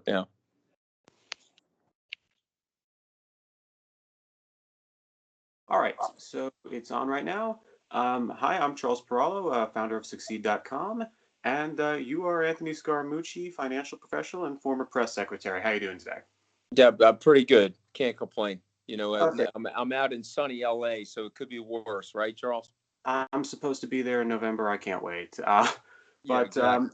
Yeah. All right, so it's on right now. Hi, I'm Charles Perallo, founder of Succeed.com, and you are Anthony Scaramucci, financial professional and former press secretary. How are you doing today? Yeah, pretty good. Can't complain. You know, Okay. I'm out in sunny LA, so it could be worse, right, Charles? I'm supposed to be there in November. I can't wait. Yeah, But exactly.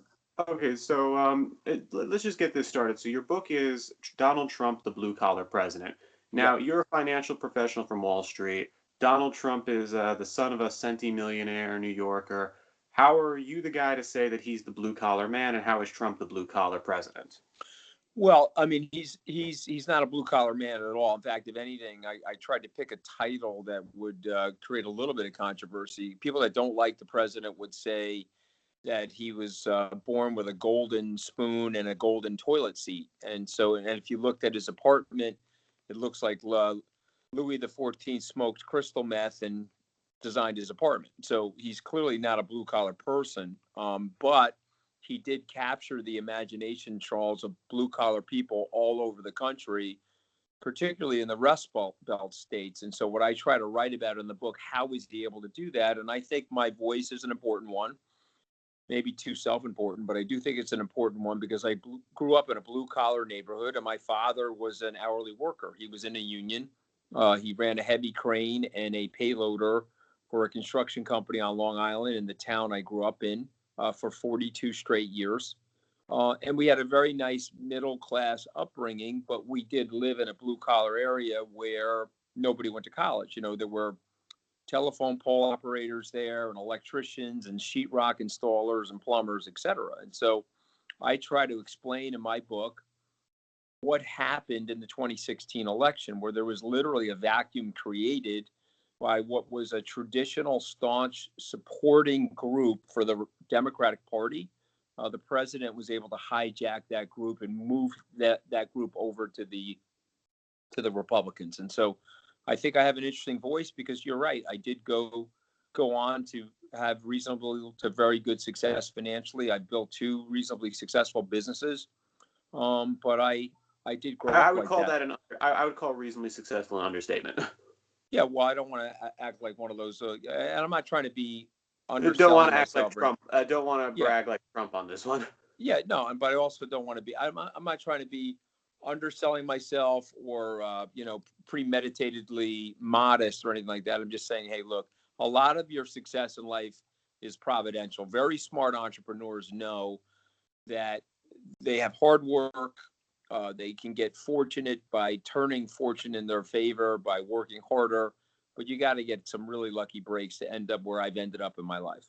okay, so let's just get this started. So your book is Donald Trump, the Blue Collar President. Yep. Now, you're a financial professional from Wall Street. Donald Trump is the son of a centimillionaire New Yorker. How are you the guy to say that he's the blue collar man, and how is Trump the blue collar president? Well, I mean, he's not a blue collar man at all. In fact, if anything, I tried to pick a title that would create a little bit of controversy. People that don't like the president would say that he was born with a golden spoon and a golden toilet seat. And so, and if you looked at his apartment, it looks like Louis XIV smoked crystal meth and designed his apartment. So he's clearly not a blue collar person. But he did capture the imagination, Charles, of blue collar people all over the country, particularly in the Rust Belt states. And so, what I try to write about in the book, how is he able to do that? And I think my voice is an important one, maybe too self-important, but I do think it's an important one because I grew up in a blue-collar neighborhood, and my father was an hourly worker. He was in a union. He ran a heavy crane and a payloader for a construction company on Long Island in the town I grew up in for 42 straight years. And we had a very nice middle-class upbringing, but we did live in a blue-collar area where nobody went to college. You know, there were telephone pole operators there and electricians and sheetrock installers and plumbers, et cetera. And so I try to explain in my book what happened in the 2016 election, where there was literally a vacuum created by what was a traditional, staunch supporting group for the Democratic Party. The president was able to hijack that group and move that group over to the Republicans. And so I think I have an interesting voice because you're right. I did go on to have reasonable to very good success financially. I built two reasonably successful businesses. But I did grow I up would like call that. that I would call reasonably successful an understatement. Yeah, well, I don't want to act like one of those, and I'm not trying to be Don't want underselling to act like myself. Or, Trump. Don't want to yeah, brag like Trump on this one. yeah, no, but I also don't want to be. I'm not trying to be underselling myself or premeditatedly modest or anything like that. I'm just saying, hey, look, a lot of your success in life is providential. Very smart entrepreneurs know that they have hard work. They can get fortunate by turning fortune in their favor by working harder, but you got to get some really lucky breaks to end up where I've ended up in my life.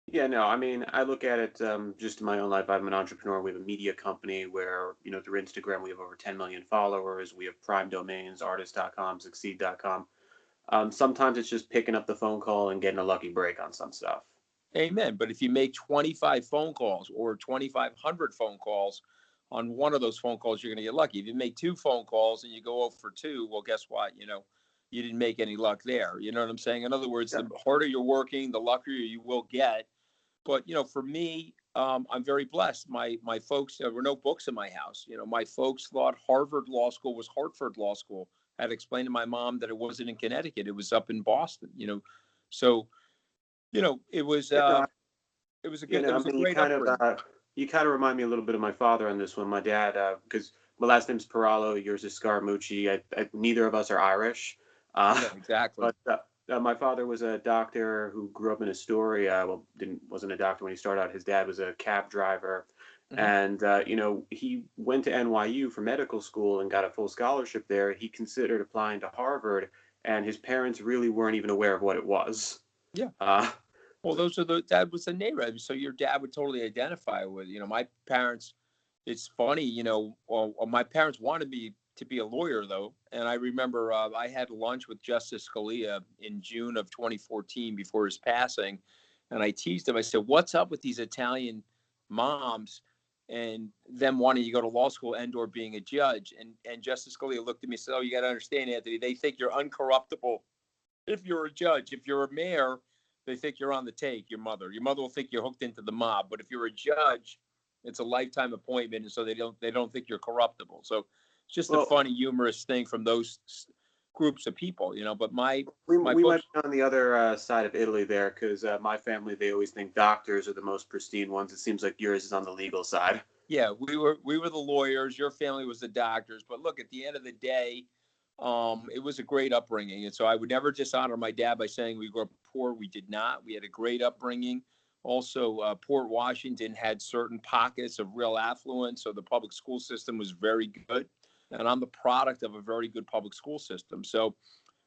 Yeah, no, I mean, I look at it just in my own life. I'm an entrepreneur. We have a media company where, through Instagram, we have over 10 million followers. We have prime domains, artist.com, succeed.com. Sometimes it's just picking up the phone call and getting a lucky break on some stuff. Amen. But if you make 25 phone calls or 2,500 phone calls, on one of those phone calls, you're going to get lucky. If you make two phone calls and you go 0 for 2, well, guess what? You didn't make any luck there. You know what I'm saying? In other words, Yeah. the harder you're working, the luckier you will get. But for me, I'm very blessed. My folks, there were no books in my house. My folks thought Harvard Law School was Hartford Law School. I had to explain to my mom that it wasn't in Connecticut; it was up in Boston. So it was Yeah, no, it I was a mean, great upbringing. you kind of remind me a little bit of my father on this one. My dad, because my last name's Perallo, yours is Scaramucci. Neither of us are Irish. Uh, No, exactly. but my father was a doctor who grew up in Astoria. Well, wasn't a doctor when he started out. His dad was a cab driver, Hmm. and he went to NYU for medical school and got a full scholarship there. He considered applying to Harvard, and his parents really weren't even aware of what it was. Yeah. Uh, Well, that was the neighborhood. So your dad would totally identify with. My parents. It's funny, well, my parents wanted me to be a lawyer, though. And I remember I had lunch with Justice Scalia in June of 2014 before his passing. And I teased him. I said, what's up with these Italian moms and them wanting to go to law school and or being a judge? And Justice Scalia looked at me and said, oh, you got to understand, Anthony, they think you're uncorruptible if you're a judge. If you're a mayor, they think you're on the take, your mother. Your mother will think you're hooked into the mob. But if you're a judge, It's a lifetime appointment, and so they don't think you're corruptible. So it's just a Well, funny, humorous thing from those groups of people, But my we might books, be on the other side of Italy there because my family, they always think doctors are the most pristine ones. It seems like yours is on the legal side. yeah, we were the lawyers. Your family was the doctors. But look, at the end of the day, it was a great upbringing, and so I would never dishonor my dad by saying we grew up poor. We did not. We had a great upbringing. Also, Port Washington had certain pockets of real affluence, so the public school system was very good. And I'm the product of a very good public school system. So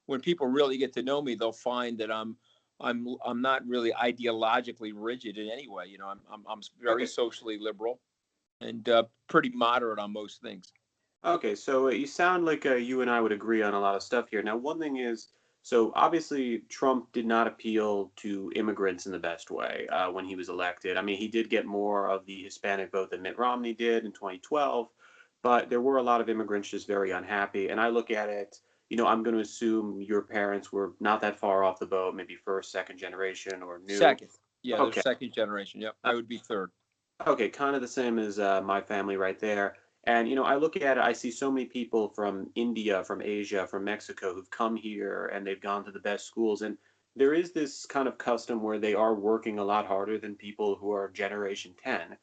when people really get to know me, they'll find that I'm not really ideologically rigid in any way. I'm very Okay. socially liberal and pretty moderate on most things. Okay, so you sound like you and I would agree on a lot of stuff here. Now, one thing is, so obviously Trump did not appeal to immigrants in the best way when he was elected. I mean, he did get more of the Hispanic vote than Mitt Romney did in 2012, but there were a lot of immigrants just very unhappy. And I look at it, I'm going to assume your parents were not that far off the boat, maybe first, second generation or new. Second, yeah, they're Okay. second generation. Yep, I would be third. Okay, kind of the same as my family right there. And, I look at it, I see so many people from India, from Asia, from Mexico who've come here and they've gone to the best schools. And there is this kind of custom where they are working a lot harder than people who are Generation 10.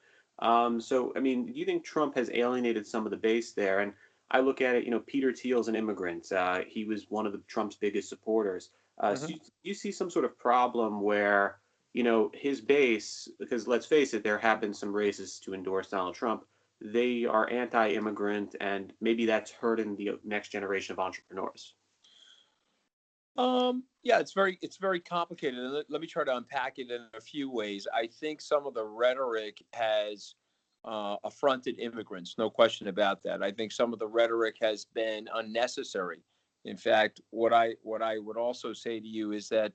So, I mean, do you think Trump has alienated some of the base there? And I look at it, Peter Thiel's an immigrant. He was one of Trump's biggest supporters. So Hmm. you see some sort of problem where his base, because let's face it, there have been some racists to endorse Donald Trump. They are anti-immigrant, and maybe that's hurting the next generation of entrepreneurs. Yeah, it's very complicated, and let me try to unpack it in a few ways. I think some of the rhetoric has affronted immigrants, no question about that. I think some of the rhetoric has been unnecessary. In fact, what I would also say to you is that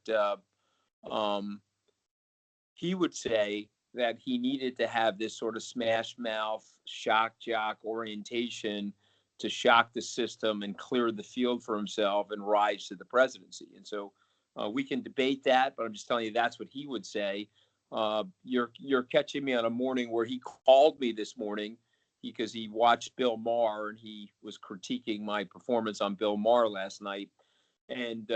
um, he would say that he needed to have this sort of smash mouth, shock jock orientation to shock the system and clear the field for himself and rise to the presidency. And so we can debate that, but I'm just telling you that's what he would say. You're catching me on a morning where he called me this morning because he watched Bill Maher and he was critiquing my performance on Bill Maher last night. And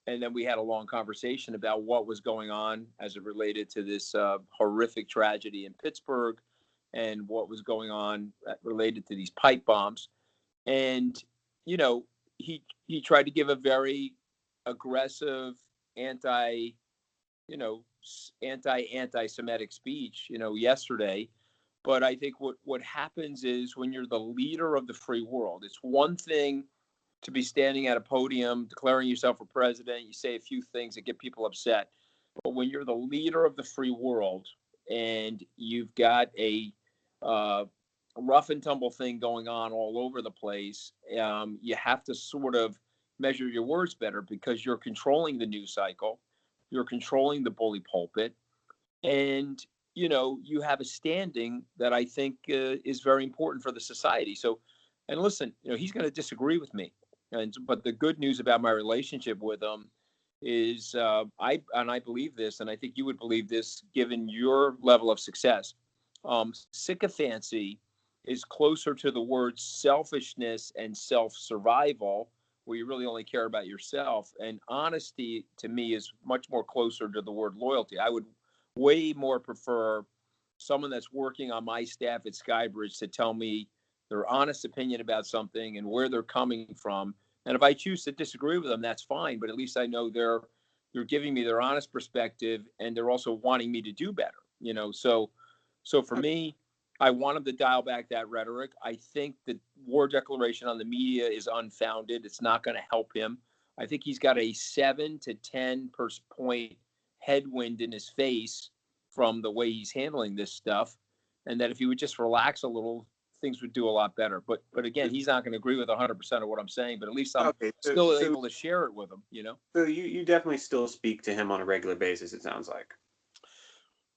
and then we had a long conversation about what was going on as it related to this horrific tragedy in Pittsburgh and what was going on related to these pipe bombs. And you know, he tried to give a very aggressive anti, you know, anti-Semitic speech, yesterday. But I think what happens is when you're the leader of the free world, it's one thing to be standing at a podium declaring yourself for president. You say a few things that get people upset. But when you're the leader of the free world and you've got a rough and tumble thing going on all over the place, you have to sort of measure your words better because you're controlling the news cycle, you're controlling the bully pulpit, and you have a standing that I think is very important for the society. So, and listen, he's going to disagree with me, but the good news about my relationship with him is I believe this, and I think you would believe this, given your level of success. Sycophancy is closer to the words selfishness and self-survival, where you really only care about yourself. And honesty, to me, is much more closer to the word loyalty. I would way more prefer someone that's working on my staff at Skybridge to tell me their honest opinion about something and where they're coming from. And if I choose to disagree with them, that's fine. But at least I know they're giving me their honest perspective, and they're also wanting me to do better. So for me, I want him to dial back that rhetoric. I think the war declaration on the media is unfounded. It's not going to help him. I think he's got a 7 to 10 point headwind in his face from the way he's handling this stuff, and that if he would just relax a little, things would do a lot better. But again, he's not going to agree with 100% of what I'm saying. But at least I'm Okay, so still so able to share it with him. so you definitely still speak to him on a regular basis. It sounds like.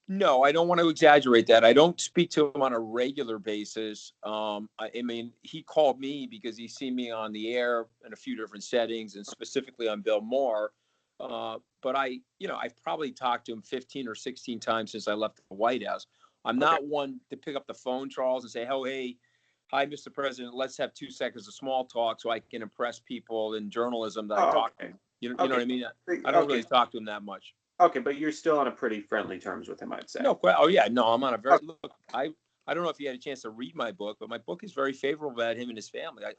No, I don't want to exaggerate that. I don't speak to him on a regular basis. I mean, he called me because he's seen me on the air in a few different settings, and specifically on Bill Maher. But I've probably talked to him 15 or 16 times since I left the White House. I'm Okay. not one to pick up the phone, Charles, and say, "Oh, hey, hi, Mr. President. Let's have 2 seconds of small talk so I can impress people in journalism that I Oh, talk to." okay. You know Okay. what I mean? I don't Okay. really talk to him that much. Okay, but you're still on a pretty friendly terms with him, I'd say. No, oh yeah, no, I'm on a very Okay. look. I don't know if you had a chance to read my book, but my book is very favorable about him and his family. I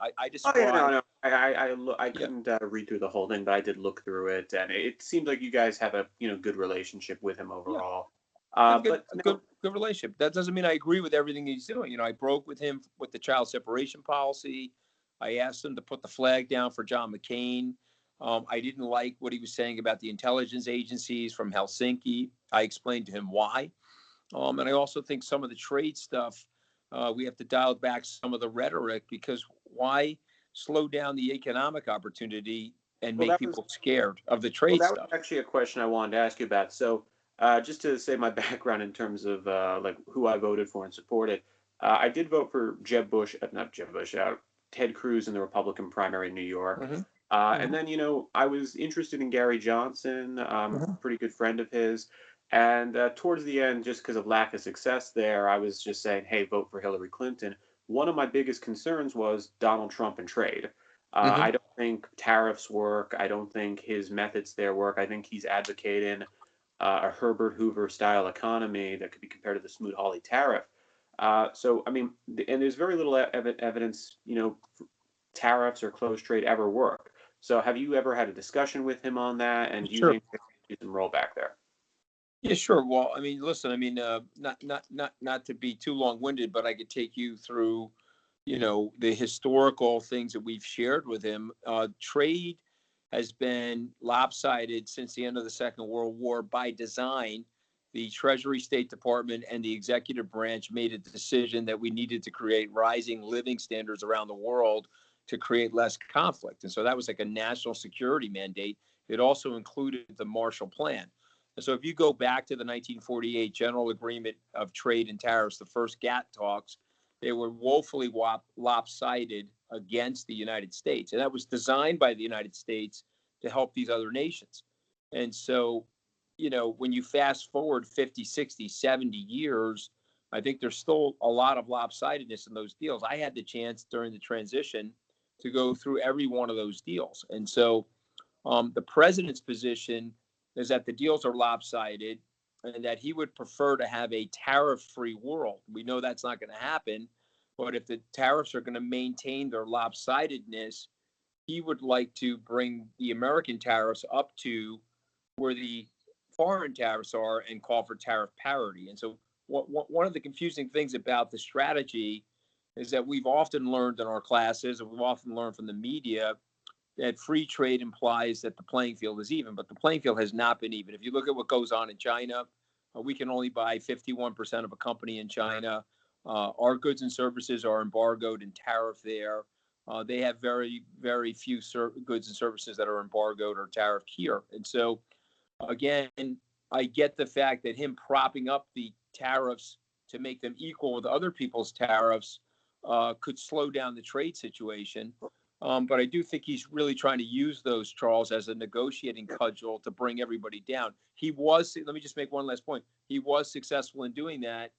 Oh yeah, no, describe, no. I yeah, couldn't read through the whole thing, but I did look through it, and it seems like you guys have a good relationship with him yeah. overall. We have a But no, good relationship. That doesn't mean I agree with everything he's doing. I broke with him with the child separation policy. I asked him to put the flag down for John McCain. I didn't like what he was saying about the intelligence agencies from Helsinki. I explained to him why. And I also think some of the trade stuff, we have to dial back some of the rhetoric, because why slow down the economic opportunity and well, make people scared of the trade that was stuff? actually a question I wanted to ask you about. So, just to say my background in terms of like who I voted for and supported, I did vote for not Jeb Bush, Ted Cruz in the Republican primary in New York. Hmm. And Hmm. then, I was interested in Gary Johnson, a Hmm. pretty good friend of his. And towards the end, just because of lack of success there, I was just saying, hey, vote for Hillary Clinton. One of my biggest concerns was Donald Trump and trade. I Hmm. don't think tariffs work. I don't think his methods there work. I think he's advocating a Herbert Hoover style economy that could be compared to the Smoot-Hawley tariff. So, I mean, and there's very little evidence, tariffs or closed trade ever work. So, have you ever had a discussion with him on that? And do you Sure. think there's some rollback there? Yeah, sure. Well, I mean, listen, I mean, not to be too long-winded, but I could take you through, the historical things that we've shared with him. Trade has been lopsided since the end of the Second World War by design. The Treasury, State Department, and the executive branch made a decision that we needed to create rising living standards around the world to create less conflict. And so that was like a national security mandate. It also included the Marshall Plan. And so if you go back to the 1948 General Agreement of Trade and Tariffs, the first GATT talks, they were woefully lopsided against the United States. And that was designed by the United States to help these other nations. And so, when you fast forward 50, 60, 70 years, I think there's still a lot of lopsidedness in those deals. I had the chance during the transition to go through every one of those deals. And so the president's position is that the deals are lopsided and that he would prefer to have a tariff-free world. We know that's not going to happen, but if the tariffs are going to maintain their lopsidedness, he would like to bring the American tariffs up to where the foreign tariffs are and call for tariff parity. And so, one of the confusing things about the strategy is that we've often learned in our classes, and we've often learned from the media, that free trade implies that the playing field is even, but the playing field has not been even. If you look at what goes on in China, we can only buy 51% of a company in China. Our goods and services are embargoed and tariff there. They have very, very few goods and services that are embargoed or tariffed here. And so, again, I get the fact that him propping up the tariffs to make them equal with other people's tariffs could slow down the trade situation. But I do think he's really trying to use those, Charles, as a negotiating cudgel to bring everybody down. Let me just make one last point. He was successful in doing that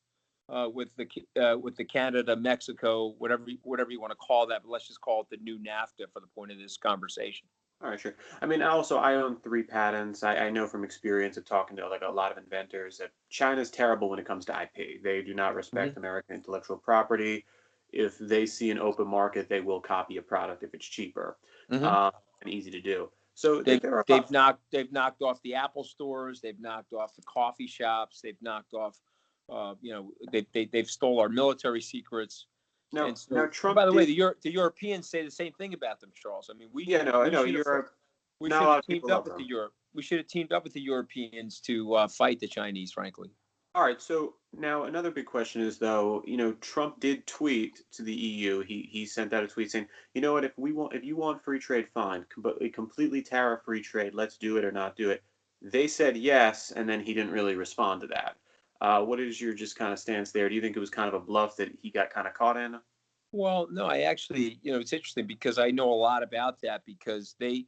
with the Canada, Mexico, whatever you want to call that. But let's just call it the new NAFTA for the point of this conversation. All right, sure. I mean, also, I own three patents. I know from experience of talking to like a lot of inventors that China's terrible when it comes to IP. They do not respect Mm-hmm. American intellectual property. If they see an open market, they will copy a product if it's cheaper Mm-hmm. and easy to do. So They've there are a they've lot. knocked off the Apple stores. They've knocked off the coffee shops. They've knocked off, they've stole our military secrets. Now, And now so, and by Trump the way, did. the Europeans say the same thing about them, Charles. I mean, Yeah, no, I we know should have Europe. we Not a should lot have of people teamed up love with the them. Europe. We should have teamed up with the Europeans to fight the Chinese. Frankly, All right, so now another big question is though, Trump did tweet to the EU. He sent out a tweet saying, you know what, if you want free trade, fine, completely tariff free trade, let's do it or not do it. They said yes, and then he didn't really respond to that. What is your just kind of stance there? Do you think it was kind of a bluff that he got kind of caught in? well, no, I actually, it's interesting because I know a lot about that because they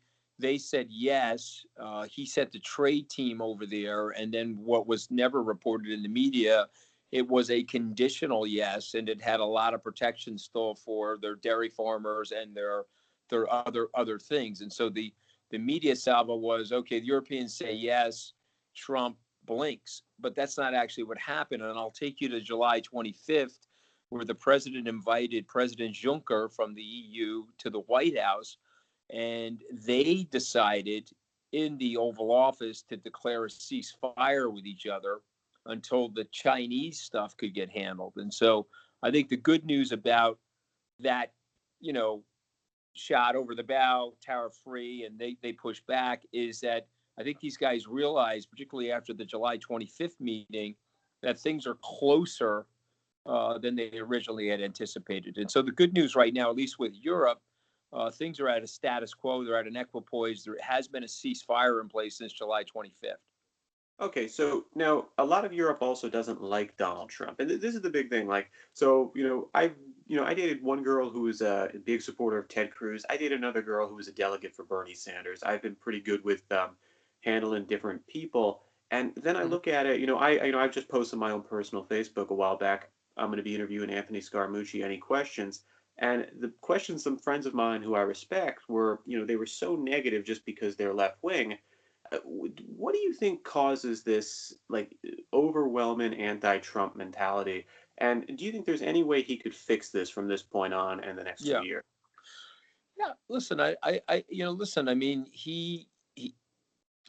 said yes. He sent the trade team over there, and then what was never reported in the media it was a conditional yes, and it had a lot of protection still for their dairy farmers and their other things. And so the media salvo was, okay, the Europeans say yes, Trump blinks, but that's not actually what happened. And I'll take you to July 25th, where the president invited President Juncker from the EU to the White House, and they decided in the Oval Office to declare a ceasefire with each other until the Chinese stuff could get handled. And so I think the good news about that, you know, shot over the bow, tariff free, and they push back is that I think these guys realize, particularly after the July 25th meeting, that things are closer than they originally had anticipated. And so the good news right now, at least with Europe, things are at a status quo. They're at an equipoise. There has been a ceasefire in place since July 25th. Okay, so now a lot of Europe also doesn't like Donald Trump, and this is the big thing. Like, so I dated one girl who was a big supporter of Ted Cruz. I dated another girl who was a delegate for Bernie Sanders. I've been pretty good with handling different people, and then I Mhm. look at it. I've just posted my own personal Facebook a while back. I'm going to be interviewing Anthony Scaramucci. Any questions? And the questions some friends of mine who I respect were, they were so negative just because they're left wing. What do you think causes this like overwhelming anti-Trump mentality? And do you think there's any way he could fix this from this point on and the next few Yeah. years? Yeah. Listen, listen, I mean,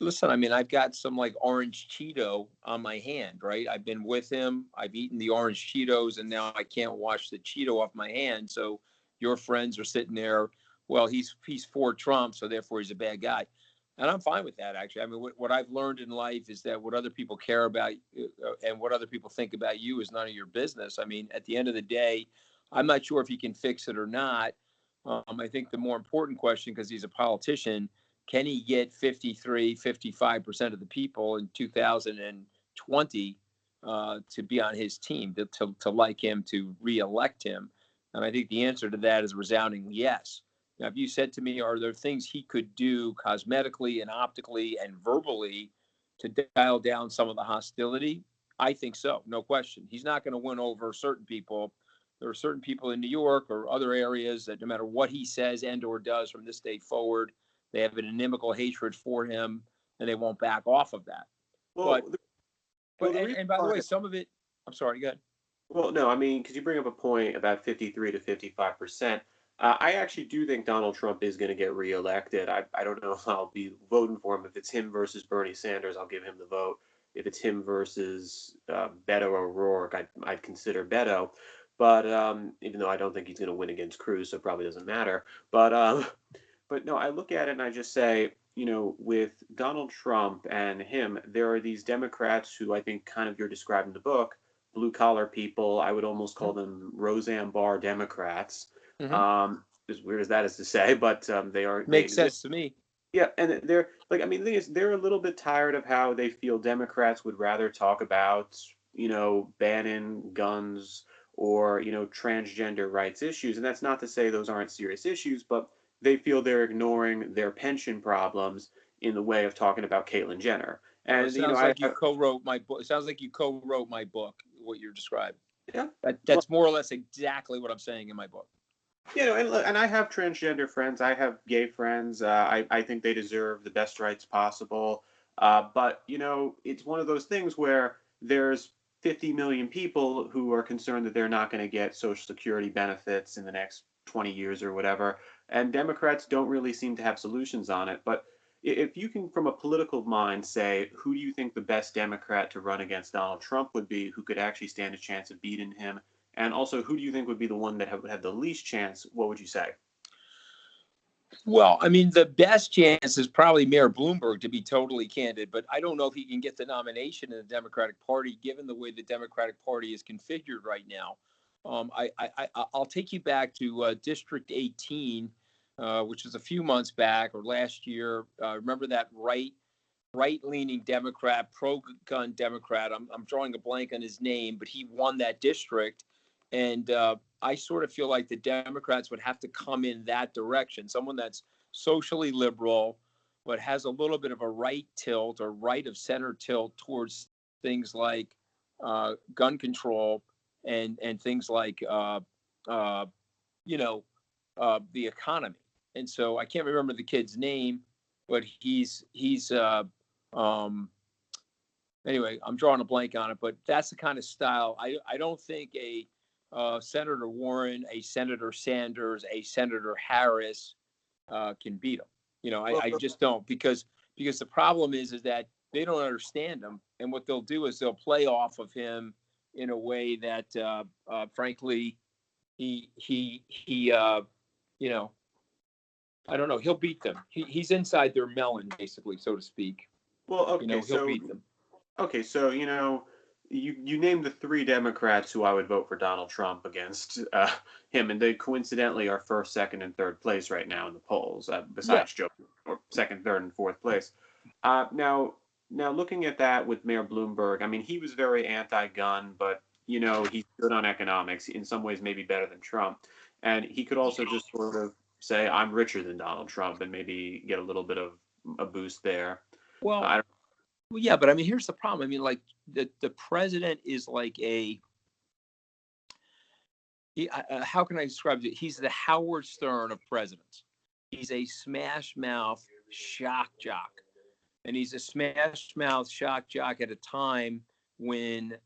listen, I mean, I've got some like orange Cheeto on my hand, right? I've been with him. I've eaten the orange Cheetos, and now I can't wash the Cheeto off my hand. So your friends are sitting there. Well, he's for Trump, so therefore he's a bad guy, and I'm fine with that. Actually, I mean, what I've learned in life is that what other people care about and what other people think about you is none of your business. I mean, at the end of the day, I'm not sure if he can fix it or not. I think the more important question, because he's a politician, can he get 53, 55% of the people in 2020 to be on his team, to like him, to reelect him? And I think the answer to that is a resounding yes. Now, if you said to me, are there things he could do cosmetically and optically and verbally to dial down some of the hostility? I think so, no question. He's not going to win over certain people. There are certain people in New York or other areas that no matter what he says and or does from this day forward, they have an inimical hatred for him, and they won't back off of that. Well, But the reason and by the why, way, some of it. I'm sorry. Go ahead. well, no, I mean, because you bring up a point about 53 to 55%. I actually do think Donald Trump is going to get reelected. I don't know if I'll be voting for him. If it's him versus Bernie Sanders, I'll give him the vote. If it's him versus Beto O'Rourke, I'd consider Beto. But even though I don't think he's going to win against Cruz, so it probably doesn't matter. But no, I look at it and I just say, with Donald Trump and him, there are these Democrats who I think kind of you're describing in the book, blue collar people. I would almost call them Roseanne Barr Democrats. Mm-hmm. As weird as that is to say, but they Makes exist. sense to me. Yeah, and they're like, I mean, the thing is, they're a little bit tired of how they feel Democrats would rather talk about, banning guns or, transgender rights issues. And that's not to say those aren't serious issues, but they feel they're ignoring their pension problems in the way of talking about Caitlyn Jenner. Well, it And, sounds like you co-wrote my book. It sounds like you co-wrote my book. What you're describing. yeah, well, That's more or less exactly what I'm saying in my book. and I have transgender friends. I have gay friends. I think they deserve the best rights possible. But it's one of those things where there's 50 million people who are concerned that they're not going to get Social Security benefits in the next 20 years or whatever. And Democrats don't really seem to have solutions on it. But if you can, from a political mind, say, who do you think the best Democrat to run against Donald Trump would be, who could actually stand a chance of beating him? And also, who do you think would be the one that would have the least chance? What would you say? Well, I mean, the best chance is probably Mayor Bloomberg, to be totally candid, but I don't know if he can get the nomination in the Democratic Party, given the way the Democratic Party is configured right now. I'll take you back to District 18, which was a few months back or last year. Remember that right-leaning Democrat, pro-gun Democrat. I'm drawing a blank on his name, but he won that district, and I sort of feel like the Democrats would have to come in that direction. Someone that's socially liberal, but has a little bit of a right tilt or right of center tilt towards things like gun control and things like the economy. And so I can't remember the kid's name, but he's anyway, I'm drawing a blank on it, but that's the kind of style. I don't think a Senator Warren, a Senator Sanders, a Senator Harris can beat him. I just don't, because the problem is that they don't understand him, and what they'll do is they'll play off of him in a way that, frankly, he I don't know, he'll beat them. He's inside their melon, basically, so to speak. Well, okay, He'll beat them. Okay, so you named the three Democrats who I would vote for Donald Trump against him, and they coincidentally are first, second, and third place right now in the polls, besides Joe, or second, third, and fourth place. Now looking at that with Mayor Bloomberg, I mean, he was very anti-gun, but he's good on economics. In some ways, maybe better than Trump, and he could also just sort of say, "I'm richer than Donald Trump," and maybe get a little bit of a boost there. Well, well, yeah, but I mean, here's the problem. I mean, like the president is like how can I describe it? He's the Howard Stern of presidents. He's a smash mouth shock jock, and he's a smash mouth shock jock at a time when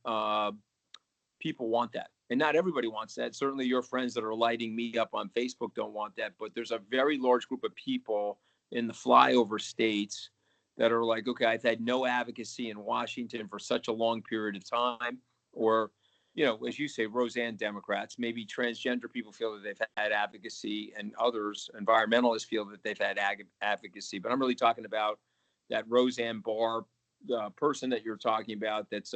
people want that, and not everybody wants that. Certainly, your friends that are lighting me up on Facebook don't want that, but there's a very large group of people in the flyover states that are like, okay, I've had no advocacy in Washington for such a long period of time, or, as you say, Roseanne Democrats, maybe transgender people feel that they've had advocacy, and others, environmentalists, feel that they've had advocacy. But I'm really talking about that Roseanne Barr person that you're talking about that's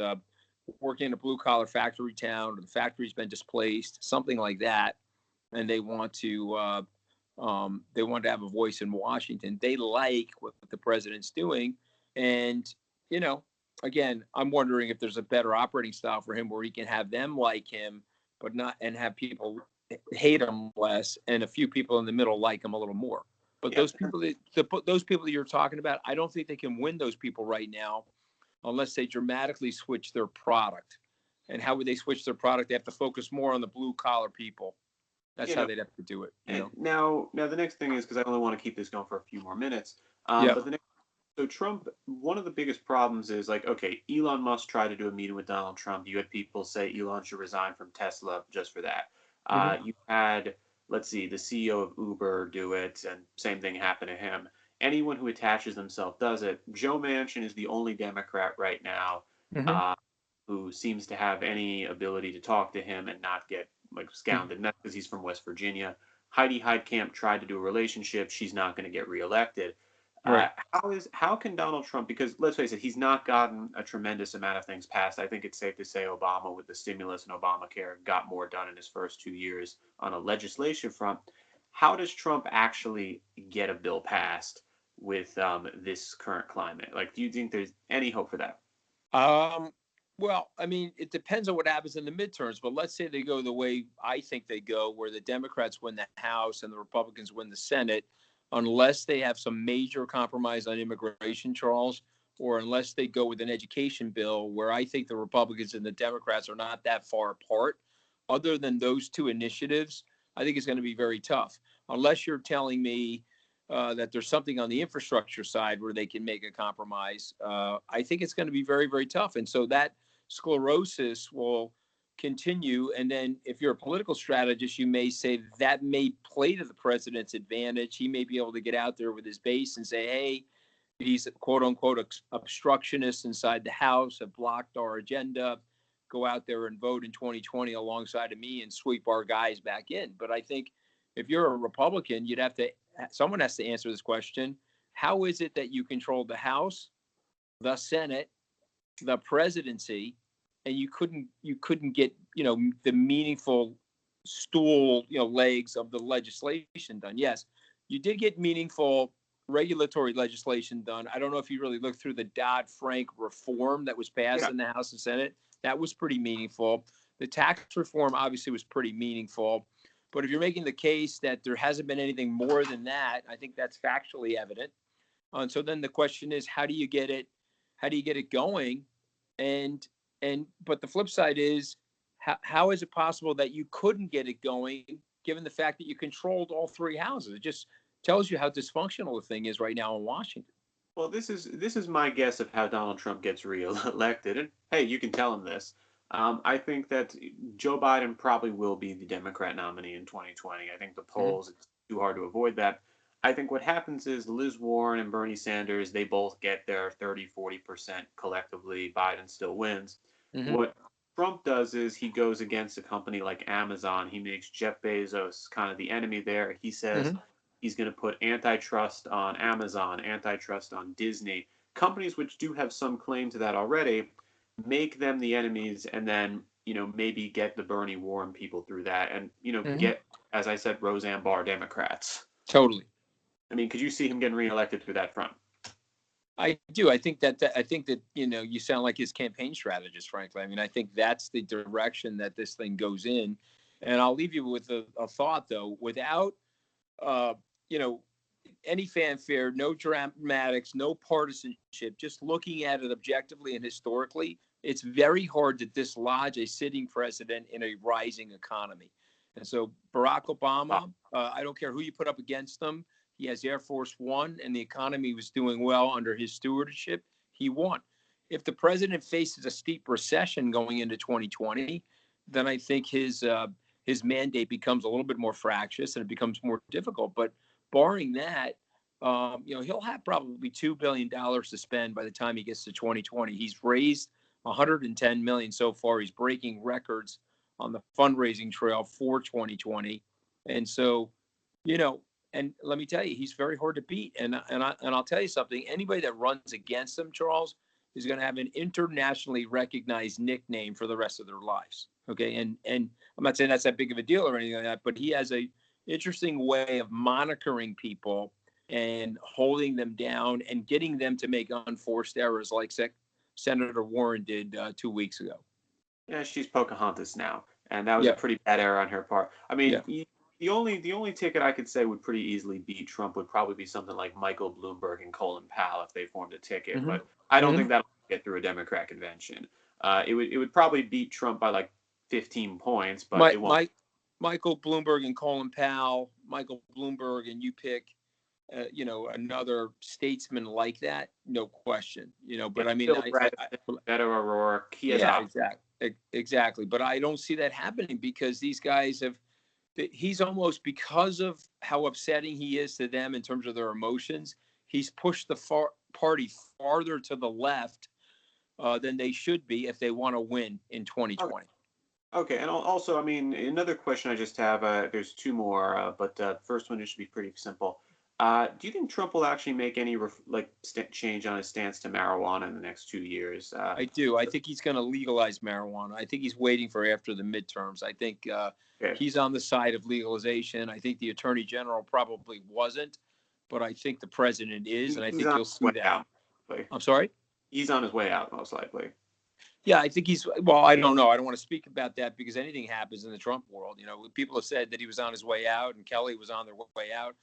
working in a blue-collar factory town, or the factory's been displaced, something like that, and they want to have a voice in Washington. They like what the president's doing. And, again, I'm wondering if there's a better operating style for him where he can have them like him, but not, and have people hate him less, and a few people in the middle like him a little more. But those people that you're talking about, I don't think they can win those people right now unless they dramatically switch their product. And how would they switch their product? They have to focus more on the blue collar people. That's how they'd have to do it. Now the next thing is, because I only want to keep this going for a few more minutes. So Trump, one of the biggest problems is like, okay, Elon Musk tried to do a meeting with Donald Trump. You had people say Elon should resign from Tesla just for that. You had, let's see, the CEO of Uber do it, and same thing happened to him. Anyone who attaches themselves does it. Joe Manchin is the only Democrat right now who seems to have any ability to talk to him and not get like scounded. And that's because he's from West Virginia. Heidi Heitkamp tried to do a relationship. She's not going to get reelected. Right. How can Donald Trump, because let's face it, he's not gotten a tremendous amount of things passed. I think it's safe to say Obama, with the stimulus and Obamacare, got more done in his first 2 years on a legislation front. How does Trump actually get a bill passed with this current climate? Like, do you think there's any hope for that? Well, I mean, it depends on what happens in the midterms, but let's say they go the way I think they go, where the Democrats win the House and the Republicans win the Senate, unless they have some major compromise on immigration, Charles, or unless they go with an education bill, where I think the Republicans and the Democrats are not that far apart. Other than those two initiatives, I think it's going to be very tough, unless you're telling me that there's something on the infrastructure side where they can make a compromise. I think it's going to be very, very tough. And so that sclerosis will continue. And then if you're a political strategist, you may say that may play to the president's advantage. He may be able to get out there with his base and say, hey, these quote unquote obstructionists inside the House have blocked our agenda. Go out there and vote in 2020 alongside of me and sweep our guys back in. But I think if you're a Republican, someone has to answer this question. How is it that you control the House, the Senate, the presidency, and you couldn't get, the meaningful stool, legs of the legislation done? Yes, you did get meaningful regulatory legislation done. I don't know if you really looked through the Dodd-Frank reform that was passed in the House and Senate. That was pretty meaningful. The tax reform obviously was pretty meaningful. But if you're making the case that there hasn't been anything more than that, I think that's factually evident. And so then the question is, how do you get it going? And but the flip side is, how is it possible that you couldn't get it going given the fact that you controlled all three houses? It just tells you how dysfunctional the thing is right now in Washington. Well, this is my guess of how Donald Trump gets reelected. And hey, you can tell him this. I think that Joe Biden probably will be the Democrat nominee in 2020. I think the Mm-hmm. polls, it's too hard to avoid that. I think what happens is Liz Warren and Bernie Sanders, they both get their 30, 40% collectively. Biden still wins. Mm-hmm. What Trump does is he goes against a company like Amazon. He makes Jeff Bezos kind of the enemy there. He says Mm-hmm. he's going to put antitrust on Amazon, antitrust on Disney, companies which do have some claim to that already, make them the enemies, and then maybe get the Bernie Warren people through that, and Mm-hmm. get, as I said, Roseanne Barr Democrats. Totally. I mean, could you see him getting reelected through that front? I do. I think that you sound like his campaign strategist, frankly. I mean, I think that's the direction that this thing goes in. And I'll leave you with a thought, though. Without uh, you know, any fanfare, no dramatics, no partisanship, just looking at it objectively and historically, it's very hard to dislodge a sitting president in a rising economy. And so Barack Obama, I don't care who you put up against him, he has Air Force One, and the economy was doing well under his stewardship. He won. If the president faces a steep recession going into 2020, then I think his mandate becomes a little bit more fractious and it becomes more difficult. But barring that, he'll have probably $2 billion to spend by the time he gets to 2020. He's raised 110 million so far. He's breaking records on the fundraising trail for 2020, and so, you know, and let me tell you, he's very hard to beat. And I'll tell you something. Anybody that runs against him, Charles, is going to have an internationally recognized nickname for the rest of their lives. Okay, and I'm not saying that's that big of a deal or anything like that, but he has a interesting way of monitoring people and holding them down and getting them to make unforced errors like Senator Warren did 2 weeks ago. Yeah, she's Pocahontas now, and that was a Yeah, pretty bad error on her part. I mean, yeah. the only ticket I could say would pretty easily beat Trump would probably be something like Michael Bloomberg and Colin Powell if they formed a ticket, Mm-hmm. but I don't Mm-hmm. think that'll get through a Democrat convention. It would probably beat Trump by like 15 points, but My, it won't. my, Michael Bloomberg and Colin Powell, Michael Bloomberg, and you pick, another statesman like that, no question. Yeah, But I mean, Bill Bredesen, Beto O'Rourke, he has yeah, options. exactly. But I don't see that happening because these guys have. He's almost, because of how upsetting he is to them in terms of their emotions, he's pushed the party farther to the left than they should be if they want to win in 2020. Okay, and also, I mean, another question I just have, there's two more, but first one just should be pretty simple. Do you think Trump will actually make any change on his stance to marijuana in the next 2 years? I do. I think he's going to legalize marijuana. I think he's waiting for after the midterms. I think Okay, he's on the side of legalization. I think the attorney general probably wasn't, but I think the president is, and I he's think on you'll his see way that. out. Likely. I'm sorry? He's on his way out, most likely. Yeah, I think well, I don't know. I don't want to speak about that because anything happens in the Trump world. People have said that he was on his way out and Kelly was on their way out.